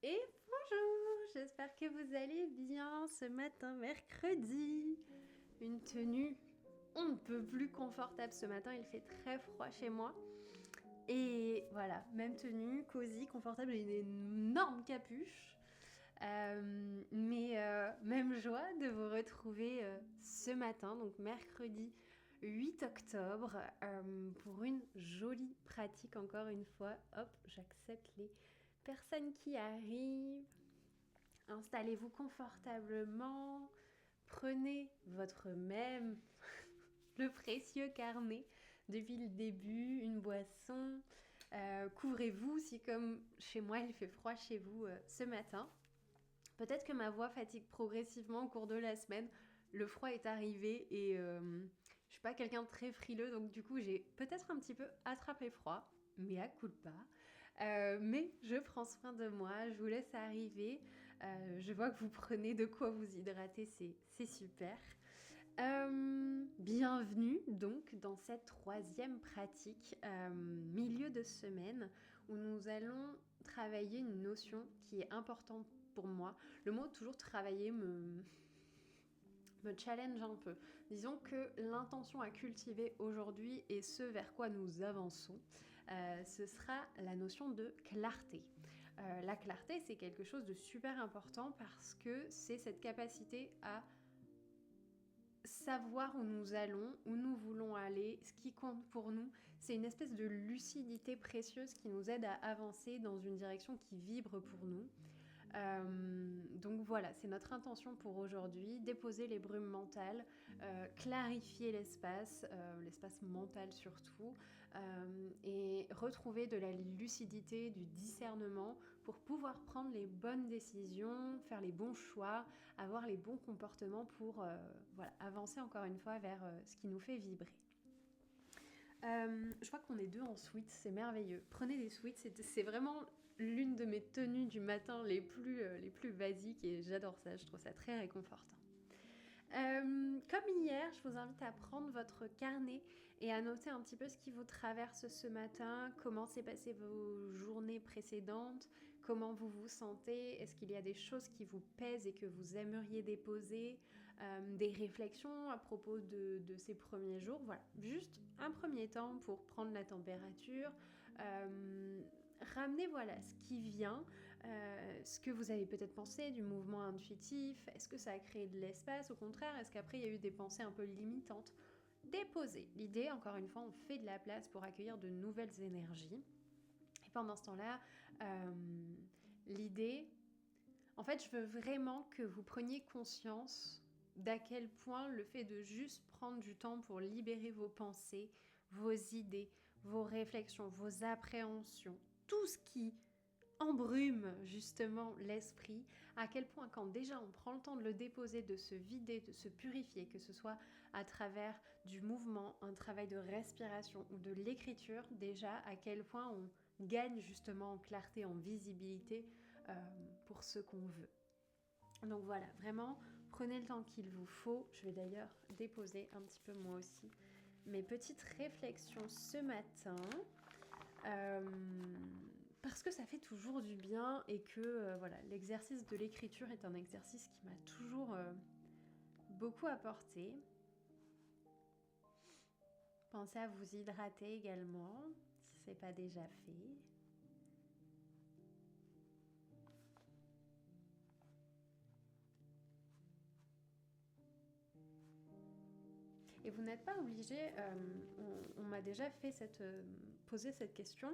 Et bonjour, j'espère que vous allez bien ce matin, mercredi. Une tenue on ne peut plus confortable ce matin, il fait très froid chez moi. Et voilà, même tenue, cosy, confortable et une énorme capuche. Mais même joie de vous retrouver ce matin, donc mercredi 8 octobre, pour une jolie pratique encore une fois. Hop, j'accepte les personnes qui arrivent. Installez-vous confortablement, prenez votre même, le précieux carnet depuis le début, une boisson, couvrez-vous si comme chez moi il fait froid chez vous ce matin. Peut-être que ma voix fatigue progressivement au cours de la semaine, le froid est arrivé et je suis pas quelqu'un de très frileux, donc du coup j'ai peut-être un petit peu attrapé froid, mais à culpa. Mais je prends soin de moi, je vous laisse arriver. Je vois que vous prenez de quoi vous hydrater, c'est super. Bienvenue donc dans cette troisième pratique, milieu de semaine, où nous allons travailler une notion qui est importante pour moi. Le mot toujours travailler me challenge un peu. Disons que l'intention à cultiver aujourd'hui et ce vers quoi nous avançons, ce sera la notion de clarté. La clarté, c'est quelque chose de super important parce que c'est cette capacité à savoir où nous allons, où nous voulons aller, ce qui compte pour nous. C'est une espèce de lucidité précieuse qui nous aide à avancer dans une direction qui vibre pour nous. Donc voilà, c'est notre intention pour aujourd'hui, déposer les brumes mentales, clarifier l'espace mental surtout, et retrouver de la lucidité, du discernement pour pouvoir prendre les bonnes décisions, faire les bons choix, avoir les bons comportements pour avancer encore une fois vers ce qui nous fait vibrer. Je vois qu'on est deux en sweats, c'est merveilleux. Prenez des sweats, c'est vraiment l'une de mes tenues du matin les plus basiques et j'adore ça, je trouve ça très réconfortant. Comme hier, je vous invite à prendre votre carnet et à noter un petit peu ce qui vous traverse ce matin, comment s'est passé vos journées précédentes, comment vous vous sentez, est-ce qu'il y a des choses qui vous pèsent et que vous aimeriez déposer, des réflexions à propos de ces premiers jours. Voilà, juste un premier temps pour prendre la température, ramener voilà ce qui vient, ce que vous avez peut-être pensé du mouvement intuitif. Est-ce que ça a créé de l'espace? Au contraire, est-ce qu'après il y a eu des pensées un peu limitantes? Déposer. L'idée, encore une fois, on fait de la place pour accueillir de nouvelles énergies. Et pendant ce temps-là, l'idée, en fait, je veux vraiment que vous preniez conscience d'à quel point le fait de juste prendre du temps pour libérer vos pensées, vos idées, vos réflexions, vos appréhensions, tout ce qui embrume justement l'esprit, à quel point quand déjà on prend le temps de le déposer, de se vider, de se purifier, que ce soit à travers du mouvement, un travail de respiration ou de l'écriture, déjà à quel point on gagne justement en clarté, en visibilité pour ce qu'on veut. Donc voilà, vraiment, prenez le temps qu'il vous faut. Je vais d'ailleurs déposer un petit peu moi aussi mes petites réflexions ce matin. Parce que ça fait toujours du bien et que voilà, l'exercice de l'écriture est un exercice qui m'a toujours beaucoup apporté. Pensez à vous hydrater également, si ce n'est pas déjà fait. Et vous n'êtes pas obligé, on m'a déjà fait posé cette question,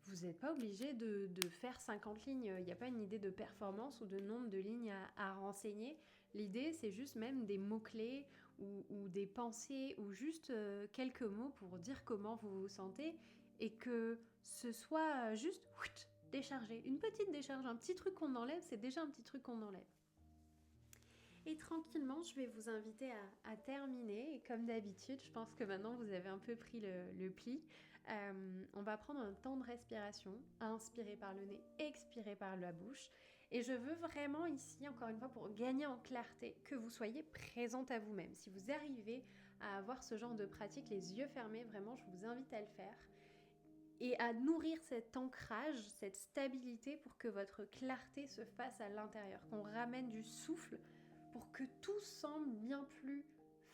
vous n'êtes pas obligé de faire 50 lignes, il n'y a pas une idée de performance ou de nombre de lignes à renseigner. L'idée, c'est juste même des mots-clés ou des pensées ou juste quelques mots pour dire comment vous vous sentez et que ce soit juste déchargé. Une petite décharge, un petit truc qu'on enlève, c'est déjà un petit truc qu'on enlève. Et tranquillement, je vais vous inviter à terminer. Et comme d'habitude, je pense que maintenant vous avez un peu pris le pli. On va prendre un temps de respiration, inspirer par le nez, expirer par la bouche. Et je veux vraiment ici, encore une fois, pour gagner en clarté, que vous soyez présente à vous-même. Si vous arrivez à avoir ce genre de pratique, les yeux fermés, vraiment, je vous invite à le faire. et à nourrir cet ancrage, cette stabilité pour que votre clarté se fasse à l'intérieur, qu'on ramène du souffle pour que tout semble bien plus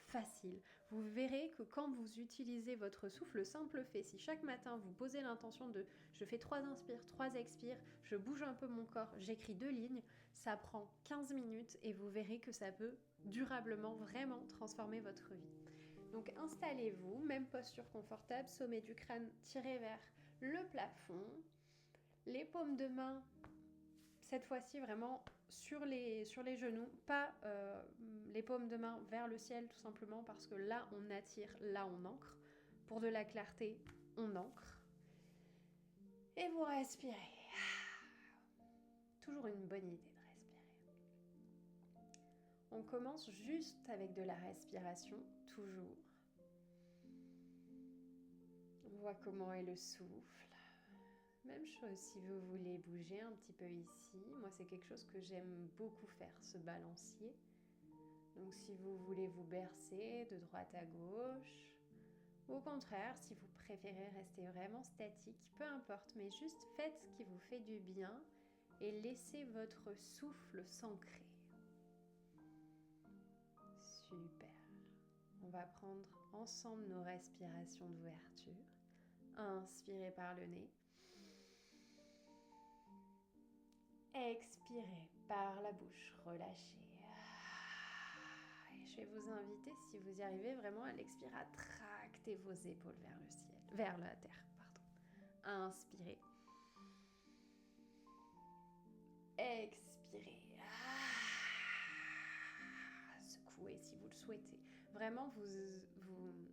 facile. Vous verrez que quand vous utilisez votre souffle, le simple fait, si chaque matin vous posez l'intention de je fais 3 inspires, 3 expires, je bouge un peu mon corps, j'écris 2 lignes, ça prend 15 minutes et vous verrez que ça peut durablement vraiment transformer votre vie. Donc installez-vous, même posture confortable, sommet du crâne tiré vers le plafond, les paumes de main, cette fois-ci vraiment sur les genoux, pas les paumes de main vers le ciel tout simplement parce que là on attire, là on ancre. Pour de la clarté, on ancre. Et vous respirez. Toujours une bonne idée de respirer. On commence juste avec de la respiration, toujours. On voit comment est le souffle. Même chose si vous voulez bouger un petit peu ici. Moi, c'est quelque chose que j'aime beaucoup faire, ce balancier. Donc, si vous voulez vous bercer de droite à gauche, ou au contraire, si vous préférez rester vraiment statique, peu importe, mais juste faites ce qui vous fait du bien et laissez votre souffle s'ancrer. Super. On va prendre ensemble nos respirations d'ouverture. Inspirez par le nez. Expirez par la bouche, relâchez. Et je vais vous inviter, si vous y arrivez vraiment à l'expirer, à tracter vos épaules vers le ciel, vers la terre, pardon. Inspirez. Expirez. Secouez si vous le souhaitez. Vraiment,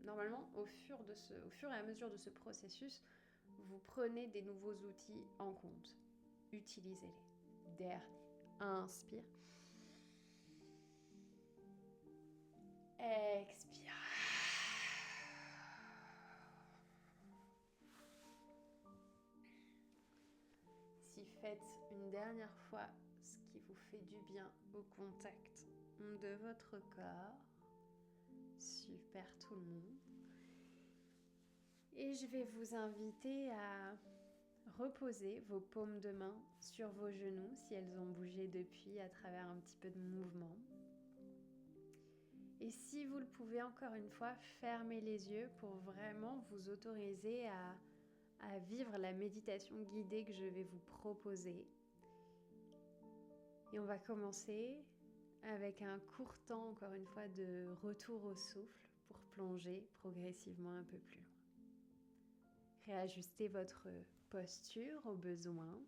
normalement, au fur et à mesure de ce processus, vous prenez des nouveaux outils en compte. Utilisez-les. Dernier. Inspire. Expire. Si faites une dernière fois ce qui vous fait du bien au contact de votre corps. Super tout le monde. Et je vais vous inviter à reposer vos paumes de main sur vos genoux si elles ont bougé depuis à travers un petit peu de mouvement. Et si vous le pouvez, encore une fois, fermez les yeux pour vraiment vous autoriser à vivre la méditation guidée que je vais vous proposer. Et on va commencer avec un court temps, encore une fois, de retour au souffle pour plonger progressivement un peu plus loin. Réajustez votre posture au besoin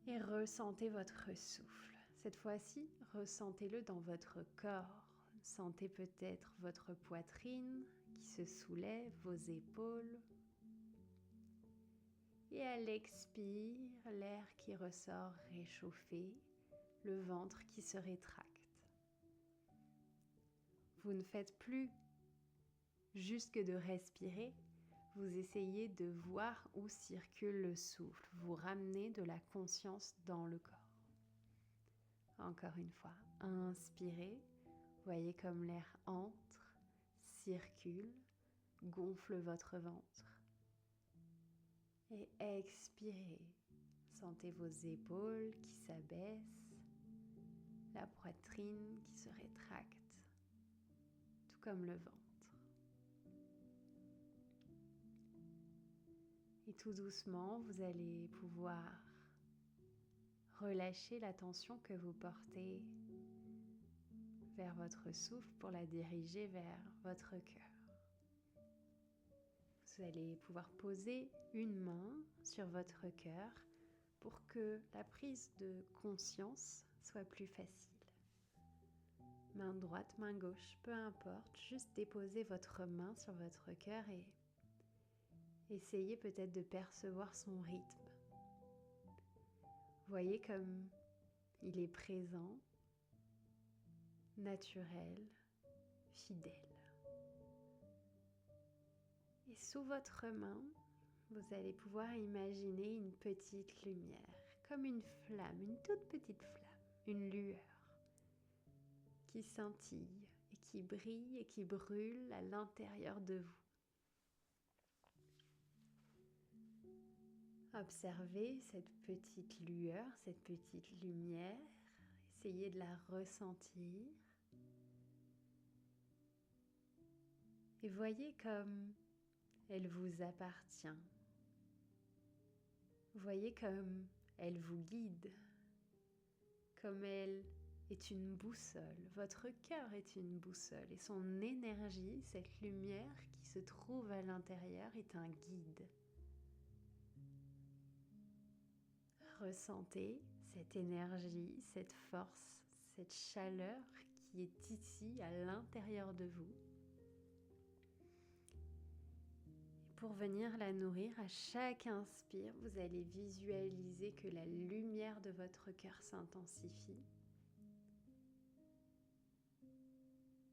et ressentez votre souffle. Cette fois-ci, ressentez-le dans votre corps. Sentez peut-être votre poitrine qui se soulève, vos épaules. Et à l'expire, l'air qui ressort réchauffé, le ventre qui se rétracte. Vous ne faites plus juste que de respirer, vous essayez de voir où circule le souffle. Vous ramenez de la conscience dans le corps. Encore une fois, inspirez, voyez comme l'air entre, circule, gonfle votre ventre. Et expirez, sentez vos épaules qui s'abaissent, la poitrine qui se rétracte, tout comme le ventre. Et tout doucement, vous allez pouvoir relâcher la tension que vous portez vers votre souffle pour la diriger vers votre cœur. Vous allez pouvoir poser une main sur votre cœur pour que la prise de conscience soit plus facile. Main droite, main gauche, peu importe, juste déposez votre main sur votre cœur et essayez peut-être de percevoir son rythme. Voyez comme il est présent, naturel, fidèle. Et sous votre main, vous allez pouvoir imaginer une petite lumière, comme une flamme, une toute petite flamme, une lueur qui scintille et qui brille et qui brûle à l'intérieur de vous. Observez cette petite lueur, cette petite lumière. Essayez de la ressentir. Et voyez comme elle vous appartient. Voyez comme elle vous guide. Comme elle est une boussole. Votre cœur est une boussole. Et son énergie, cette lumière qui se trouve à l'intérieur, est un guide. Ressentez cette énergie, cette force, cette chaleur qui est ici à l'intérieur de vous. Et pour venir la nourrir, à chaque inspire, vous allez visualiser que la lumière de votre cœur s'intensifie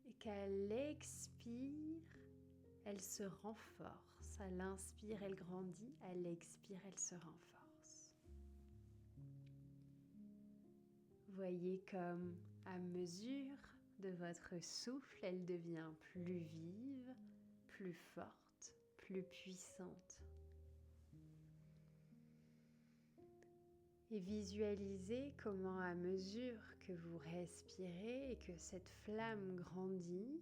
et qu'à l'expire, elle se renforce. À l'inspire, elle grandit, à l'expire, elle se renforce. Voyez comme à mesure de votre souffle, elle devient plus vive, plus forte, plus puissante. Et visualisez comment à mesure que vous respirez et que cette flamme grandit,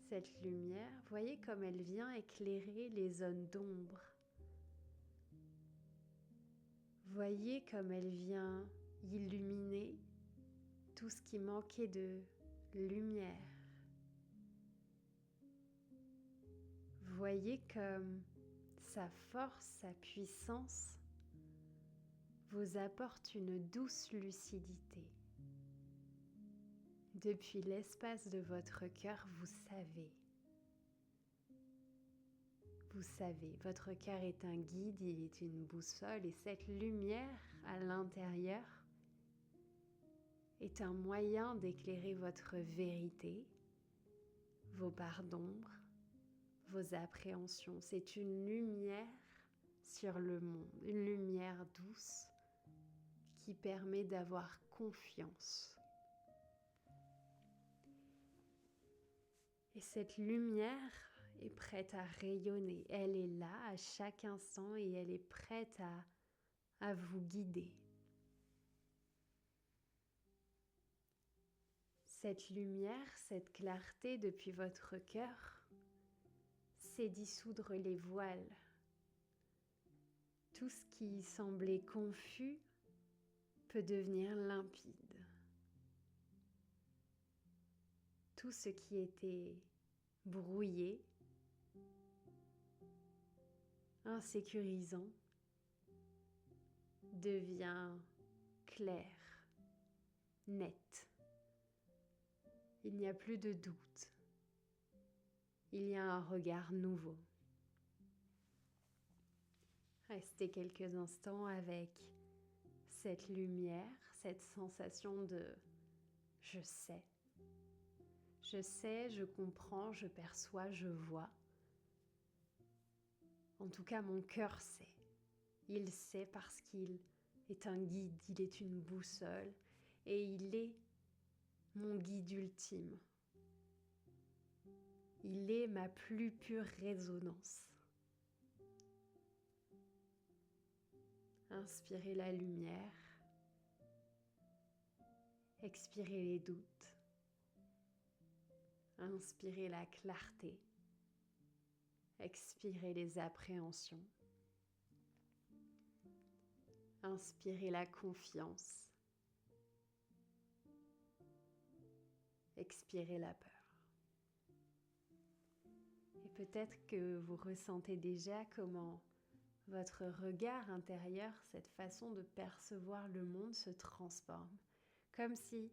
cette lumière, voyez comme elle vient éclairer les zones d'ombre. Voyez comme elle vient illuminer tout ce qui manquait de lumière. Voyez comme sa force, sa puissance vous apporte une douce lucidité. Depuis l'espace de votre cœur, vous savez, votre cœur est un guide, il est une boussole et cette lumière à l'intérieur est un moyen d'éclairer votre vérité, vos parts d'ombre, vos appréhensions. C'est une lumière sur le monde, une lumière douce qui permet d'avoir confiance. Et cette lumière est prête à rayonner. Elle est là à chaque instant et elle est prête à vous guider. Cette lumière, cette clarté depuis votre cœur, c'est dissoudre les voiles. Tout ce qui semblait confus peut devenir limpide. Tout ce qui était brouillé, insécurisant, devient clair, net. Il n'y a plus de doute. Il y a un regard nouveau. Restez quelques instants avec cette lumière, cette sensation de « je sais ». Je sais, je comprends, je perçois, je vois. En tout cas, mon cœur sait. Il sait parce qu'il est un guide, il est une boussole et il est mon guide ultime. Il est ma plus pure résonance. Inspirez la lumière, expirez les doutes, inspirez la clarté, expirez les appréhensions, inspirez la confiance, expirez la peur. Et peut-être que vous ressentez déjà comment votre regard intérieur, cette façon de percevoir le monde se transforme. Comme si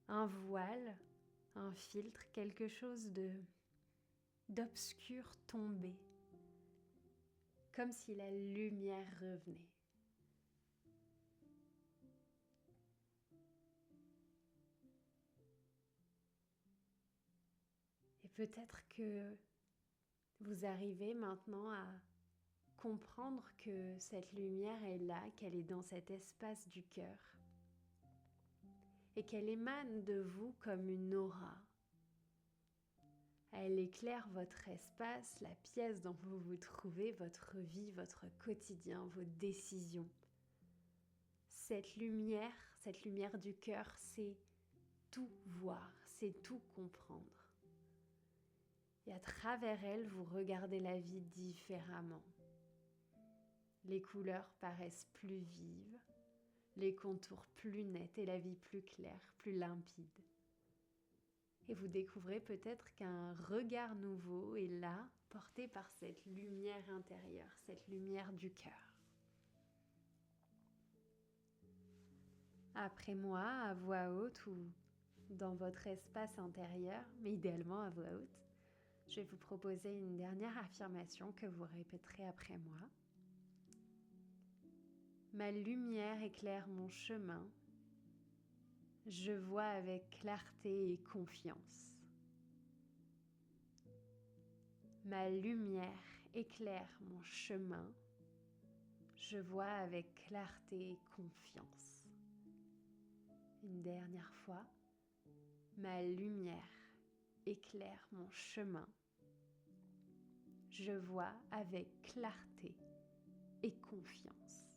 un voile, un filtre, quelque chose d'obscur tombait. Comme si la lumière revenait. Et peut-être que vous arrivez maintenant à comprendre que cette lumière est là, qu'elle est dans cet espace du cœur et qu'elle émane de vous comme une aura. Elle éclaire votre espace, la pièce dont vous vous trouvez, votre vie, votre quotidien, vos décisions. Cette lumière du cœur, c'est tout voir, c'est tout comprendre. Et à travers elle, vous regardez la vie différemment. Les couleurs paraissent plus vives, les contours plus nets et la vie plus claire, plus limpide. Et vous découvrez peut-être qu'un regard nouveau est là, porté par cette lumière intérieure, cette lumière du cœur. Après moi, à voix haute ou dans votre espace intérieur, mais idéalement à voix haute, je vais vous proposer une dernière affirmation que vous répéterez après moi. Ma lumière éclaire mon chemin. Je vois avec clarté et confiance. Ma lumière éclaire mon chemin. Je vois avec clarté et confiance. Une dernière fois. Ma lumière éclaire mon chemin. Je vois avec clarté et confiance.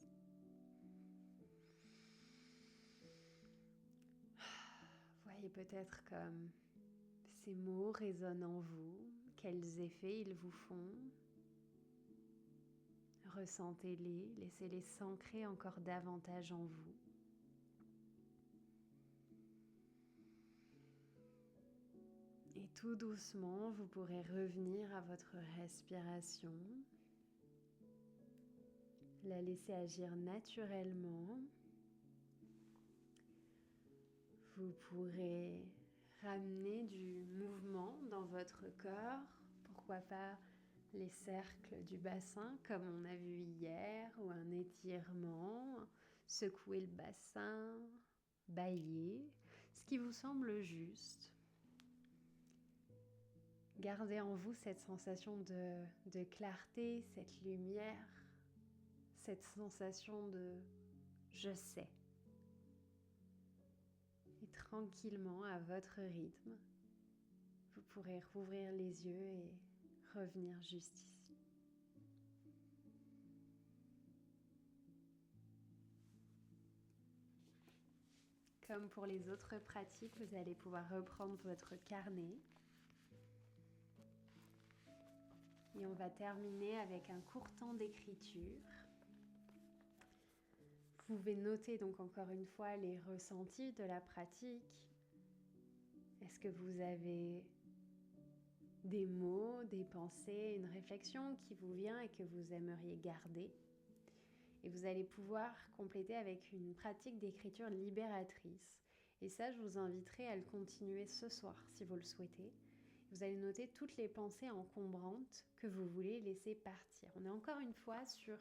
Voyez peut-être comme ces mots résonnent en vous, quels effets ils vous font. Ressentez-les, laissez-les s'ancrer encore davantage en vous. Et tout doucement, vous pourrez revenir à votre respiration, la laisser agir naturellement. Vous pourrez ramener du mouvement dans votre corps, pourquoi pas les cercles du bassin comme on a vu hier, ou un étirement, secouer le bassin, bâiller, ce qui vous semble juste. Gardez en vous cette sensation de clarté, cette lumière, cette sensation de « je sais ». Et tranquillement, à votre rythme, vous pourrez rouvrir les yeux et revenir juste ici. Comme pour les autres pratiques, vous allez pouvoir reprendre votre carnet. Et on va terminer avec un court temps d'écriture. Vous pouvez noter donc encore une fois les ressentis de la pratique. Est-ce que vous avez des mots, des pensées, une réflexion qui vous vient et que vous aimeriez garder? Et vous allez pouvoir compléter avec une pratique d'écriture libératrice. Et ça, je vous inviterai à le continuer ce soir si vous le souhaitez. Vous allez noter toutes les pensées encombrantes que vous voulez laisser partir. On est encore une fois sur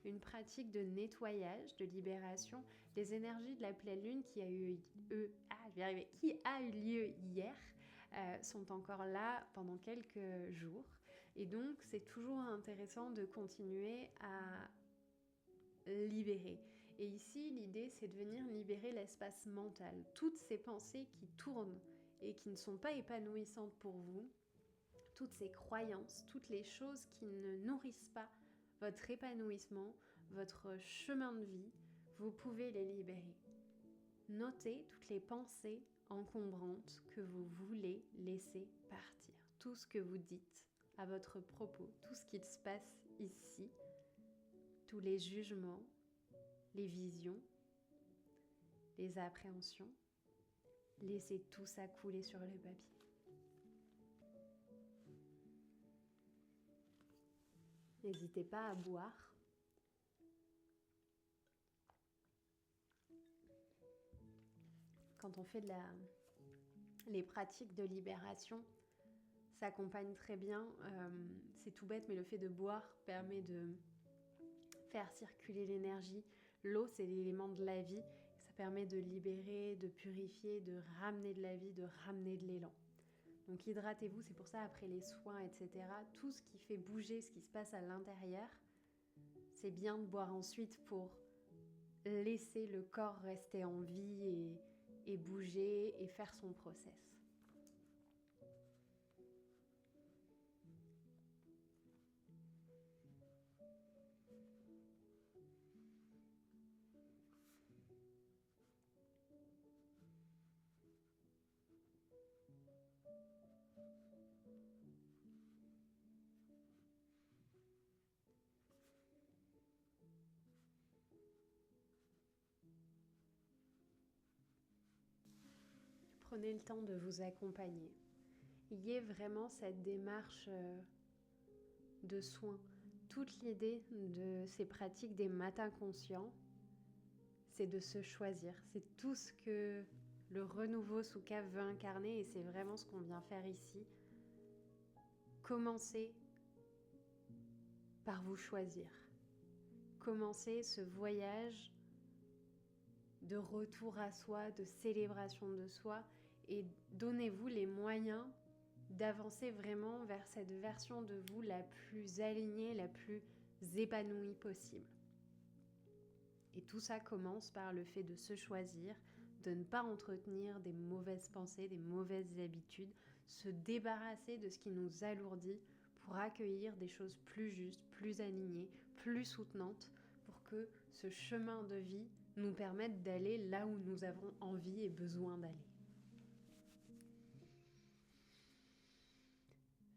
une pratique de nettoyage, de libération des énergies de la pleine lune qui a eu lieu hier, sont encore là pendant quelques jours. Et donc, c'est toujours intéressant de continuer à libérer. Et ici, l'idée, c'est de venir libérer l'espace mental. Toutes ces pensées qui tournent et qui ne sont pas épanouissantes pour vous, toutes ces croyances, toutes les choses qui ne nourrissent pas votre épanouissement, votre chemin de vie, vous pouvez les libérer. Notez toutes les pensées encombrantes que vous voulez laisser partir. Tout ce que vous dites à votre propos, tout ce qui se passe ici, tous les jugements, les visions, les appréhensions, laissez tout ça couler sur le papier. N'hésitez pas à boire. Quand on fait les pratiques de libération, ça accompagne très bien. C'est tout bête, mais le fait de boire permet de faire circuler l'énergie. L'eau, c'est l'élément de la vie. Ça permet de libérer, de purifier, de ramener de la vie, de ramener de l'élan. Donc hydratez-vous, c'est pour ça après les soins, etc. Tout ce qui fait bouger ce qui se passe à l'intérieur, c'est bien de boire ensuite pour laisser le corps rester en vie et bouger et faire son process. prenez le temps de vous accompagner. Il y ait vraiment cette démarche de soin. Toute l'idée de ces pratiques des matins conscients, c'est de se choisir. C'est tout ce que le renouveau sous cave veut incarner et c'est vraiment ce qu'on vient faire ici. Commencez par vous choisir. Commencez ce voyage de retour à soi, de célébration de soi et donnez-vous les moyens d'avancer vraiment vers cette version de vous la plus alignée, la plus épanouie possible. Et tout ça commence par le fait de se choisir, de ne pas entretenir des mauvaises pensées, des mauvaises habitudes, se débarrasser de ce qui nous alourdit pour accueillir des choses plus justes, plus alignées, plus soutenantes, pour que ce chemin de vie nous permette d'aller là où nous avons envie et besoin d'aller.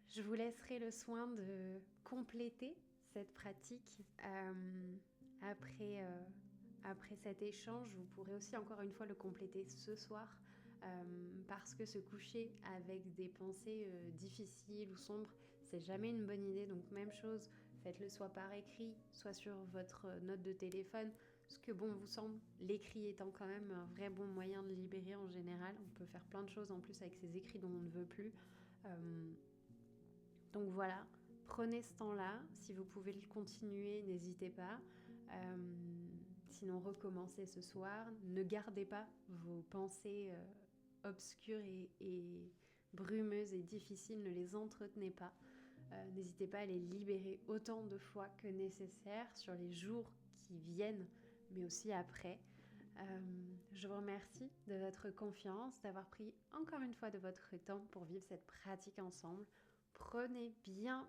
Je vous laisserai le soin de compléter cette pratique après cet échange. Vous pourrez aussi encore une fois le compléter ce soir parce que se coucher avec des pensées difficiles ou sombres, c'est jamais une bonne idée. Donc même chose, faites-le soit par écrit, soit sur votre note de téléphone. Ce que bon vous semble, l'écrit étant quand même un vrai bon moyen de libérer en général. On peut faire plein de choses en plus avec ces écrits dont on ne veut plus. Donc voilà, prenez ce temps-là. Si vous pouvez le continuer, n'hésitez pas. Sinon, recommencez ce soir. Ne gardez pas vos pensées obscures et brumeuses et difficiles. Ne les entretenez pas. N'hésitez pas à les libérer autant de fois que nécessaire sur les jours qui viennent, mais aussi après. Je vous remercie de votre confiance, d'avoir pris encore une fois de votre temps pour vivre cette pratique ensemble. Prenez bien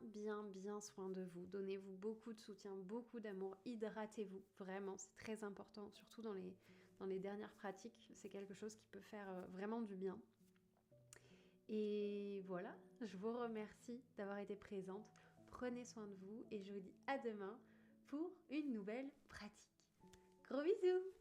soin de vous. Donnez-vous beaucoup de soutien, beaucoup d'amour. Hydratez-vous, vraiment, c'est très important, surtout dans les dernières pratiques. C'est quelque chose qui peut faire vraiment du bien. Et voilà, je vous remercie d'avoir été présente. Prenez soin de vous et je vous dis à demain pour une nouvelle pratique. Gros bisous!